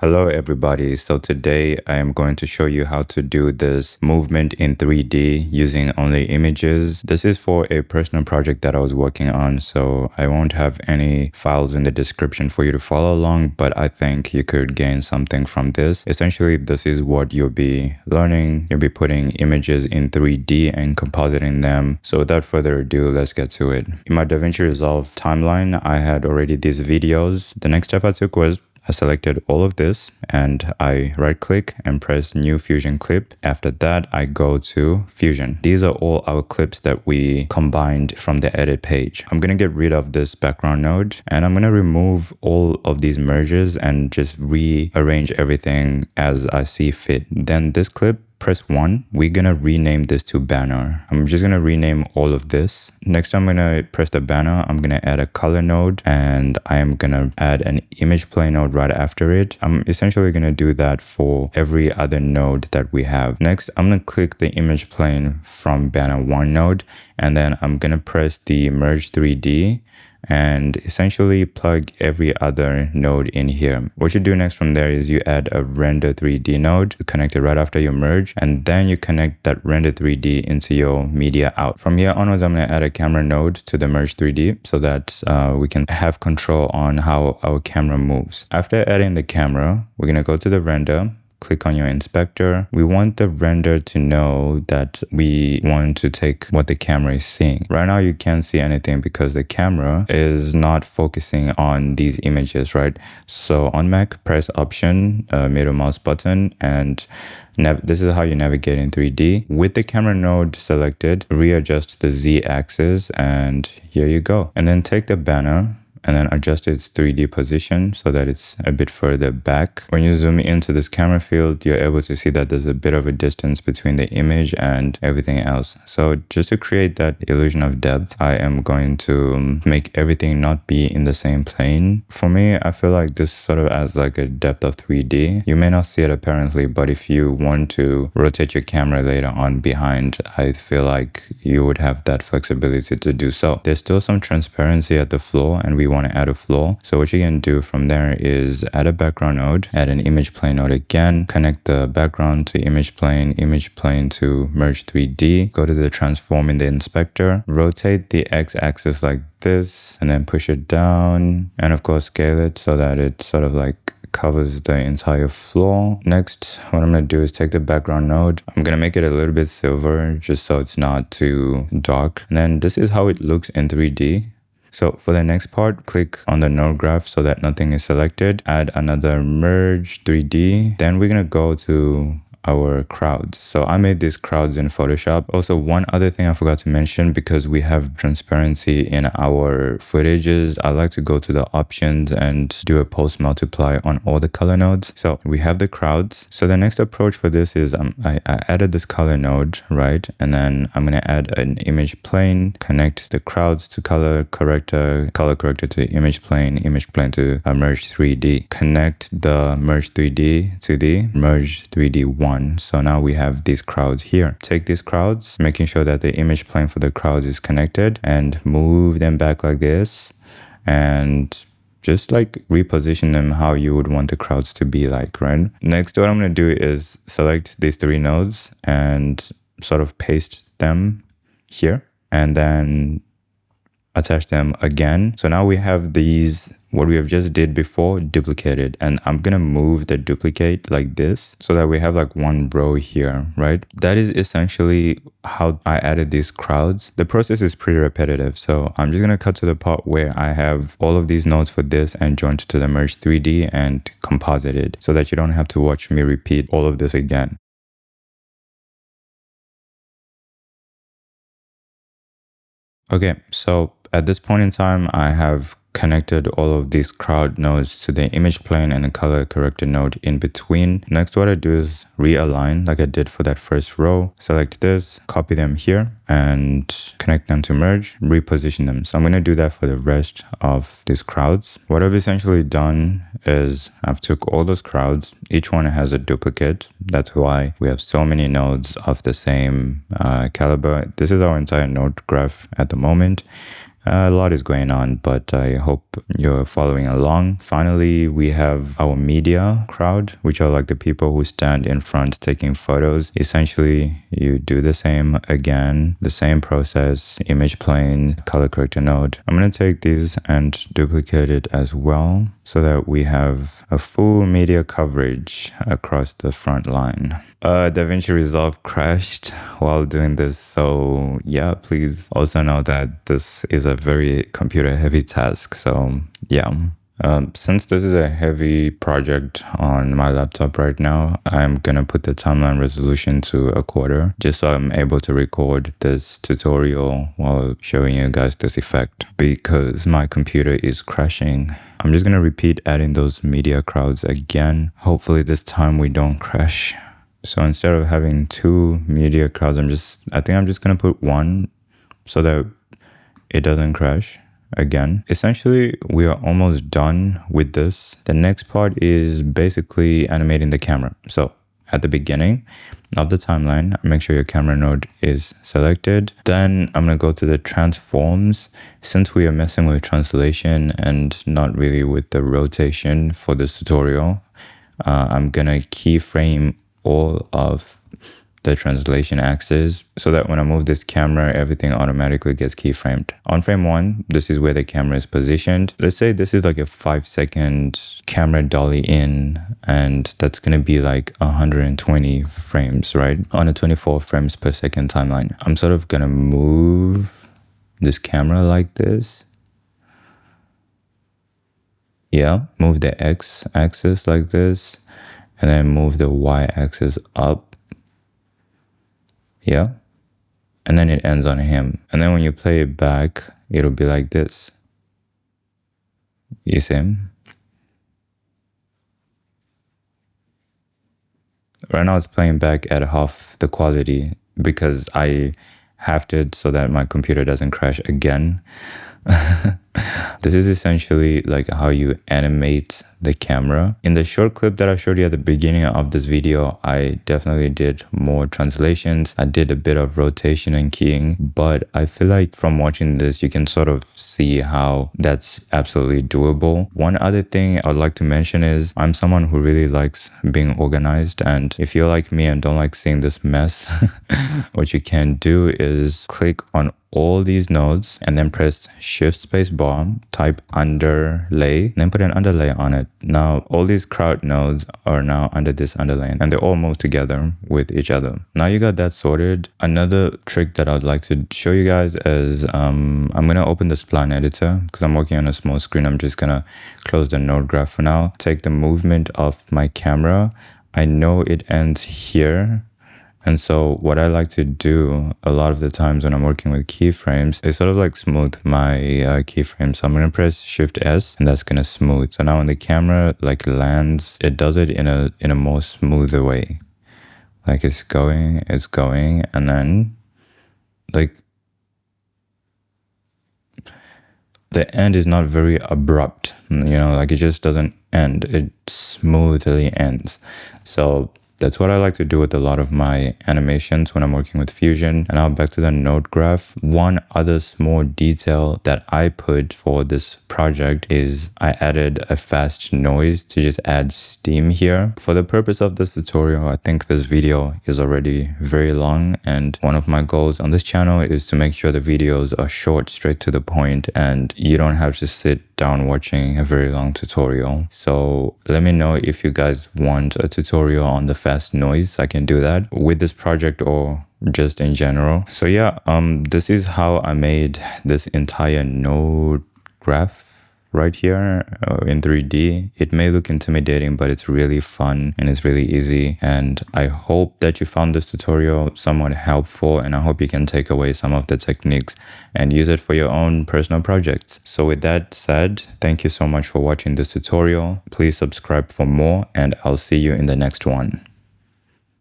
Hello everybody, so today I am going to show you how to do this movement in 3D using only images. This is for a personal project that I was working on, so I won't have any files in the description for you to follow along, but I think you could gain something from this. Essentially, this is what you'll be learning. You'll be putting images in 3D and compositing them. So without further ado, let's get to it. In my Davinci Resolve timeline, I had already these videos. The next step I took was I selected all of this and I right click and press new Fusion clip. After that, I go to Fusion. These are all our clips that we combined from the edit page. I'm going to get rid of this background node and I'm going to remove all of these merges and just rearrange everything as I see fit. Then this clip, press 1. We're going to rename this to banner. I'm just going to rename all of this. Next, I'm going to press the banner. I'm going to add a color node and I am going to add an image plane node right after it. I'm essentially going to do that for every other node that we have. Next, I'm going to click the image plane from banner 1 node and then I'm going to press the merge 3D and essentially plug every other node in here. What you do next from there is you add a render 3D node, connect it right after your merge, and then you connect that render 3D into your media out. From here onwards, I'm going to add a camera node to the merge 3D so that we can have control on how our camera moves. After adding the camera, we're going to go to the render, click on your inspector. We want the render to know that we want to take what the camera is seeing. Right now, you can't see anything because the camera is not focusing on these images, right? So on Mac, press Option, middle mouse button, and this is how you navigate in 3D. With the camera node selected, readjust the Z axis, and here you go. And then take the banner and then adjust its 3D position so that it's a bit further back. When you zoom into this camera field, you're able to see that there's a bit of a distance between the image and everything else. So just to create that illusion of depth, I am going to make everything not be in the same plane. For me, I feel like this sort of adds like a depth of 3D. You may not see it apparently, but if you want to rotate your camera later on behind, I feel like you would have that flexibility to do so. There's still some transparency at the floor and we want to add a floor. So what you can do from there is add a background node, add an image plane node again, connect the background to image plane to merge 3D, go to the transform in the inspector, rotate the x-axis like this, and then push it down, and of course scale it so that it sort of like covers the entire floor. Next, what I'm going to do is take the background node. I'm going to make it a little bit silver just so it's not too dark. And then this is how it looks in 3D. So for the next part, click on the node graph so that nothing is selected. Add another merge 3D. Then we're going to go to our crowds. So I made these crowds in Photoshop. Also, one other thing I forgot to mention, because we have transparency in our footages, I like to go to the options and do a post multiply on all the color nodes. So we have the crowds. So the next approach for this is I added this color node, right? And then I'm going to add an image plane, connect the crowds to color corrector to image plane to merge 3D. Connect the merge 3D to the merge 3D 1. So now we have these crowds here. Take these crowds, making sure that the image plane for the crowds is connected, and move them back like this, and just like reposition them how you would want the crowds to be like, right? Next, what I'm going to do is select these 3 nodes and sort of paste them here, and then attach them again. So now we have these, what we have just did before, duplicated, and I'm gonna move the duplicate like this so that we have like one row here, right? That is essentially how I added these crowds. The process is pretty repetitive, so I'm just gonna cut to the part where I have all of these nodes for this and joined to the merge 3D and composited so that you don't have to watch me repeat all of this again. Okay, so at this point in time, I have connected all of these crowd nodes to the image plane and the color corrector node in between. Next, what I do is realign like I did for that first row. Select this, copy them here, and connect them to merge, reposition them. So I'm going to do that for the rest of these crowds. What I've essentially done is I've took all those crowds. Each one has a duplicate. That's why we have so many nodes of the same caliber. This is our entire node graph at the moment. A lot is going on, but I hope you're following along. Finally, we have our media crowd, which are like the people who stand in front taking photos. Essentially, you do the same again, the same process, image plane, color corrector node. I'm going to take these and duplicate it as well so that we have a full media coverage across the front line. Davinci Resolve crashed while doing this, so yeah, please also know that this is a very computer heavy task. So yeah, since this is a heavy project on my laptop right now, I'm gonna put the timeline resolution to 1/4 just so I'm able to record this tutorial while showing you guys this effect. Because my computer is crashing, I'm just gonna repeat adding those media crowds again. Hopefully this time we don't crash. So instead of having 2 media crowds, I think I'm just gonna put 1 so that it doesn't crash again. Essentially, we are almost done with this. The next part is basically animating the camera. So at the beginning of the timeline, make sure your camera node is selected. Then I'm gonna go to the transforms. Since we are messing with translation and not really with the rotation for this tutorial, I'm gonna keyframe all of the translation axis so that when I move this camera, everything automatically gets keyframed. On frame 1, this is where the camera is positioned. Let's say this is like a 5-second camera dolly in, and that's gonna be like 120 frames, right? On a 24 frames per second timeline. I'm sort of gonna move this camera like this. Yeah, move the X axis like this, and then move the Y axis up. Yeah, and then it ends on him. And then when you play it back, it'll be like this. You see him? Right now it's playing back at half the quality because I halved it so that my computer doesn't crash again. This is essentially like how you animate the camera. In the short clip that I showed you at the beginning of this video, I definitely did more translations. I did a bit of rotation and keying, but I feel like from watching this, you can sort of see how that's absolutely doable. One other thing I'd like to mention is I'm someone who really likes being organized, and if you're like me and don't like seeing this mess, what you can do is click on all these nodes and then press shift space bar, type underlay, and then put an underlay on it. Now all these crowd nodes are now under this underlay and they all move together with each other. Now you got that sorted. Another trick that I'd like to show you guys is I'm gonna open the spline editor because I'm working on a small screen. I'm just gonna close the node graph for now. Take the movement of my camera. I know it ends here. And so what I like to do a lot of the times when I'm working with keyframes is sort of like smooth my keyframe. So I'm going to press Shift S and that's going to smooth. So now when the camera like lands, it does it in a more smoother way. Like it's going, and then like the end is not very abrupt, you know, like it just doesn't end. It smoothly ends. So that's what I like to do with a lot of my animations when I'm working with Fusion. And now back to the node graph. One other small detail that I put for this project is I added a fast noise to just add steam here. For the purpose of this tutorial, I think this video is already very long, and one of my goals on this channel is to make sure the videos are short, straight to the point, and you don't have to sit down watching a very long tutorial. So let me know if you guys want a tutorial on the fast noise. I can do that with this project or just in general. So yeah, this is how I made this entire node graph right here in 3D. It may look intimidating, but it's really fun and it's really easy. And I hope that you found this tutorial somewhat helpful, and I hope you can take away some of the techniques and use it for your own personal projects. So with that said, thank you so much for watching this tutorial. Please subscribe for more, and I'll see you in the next one.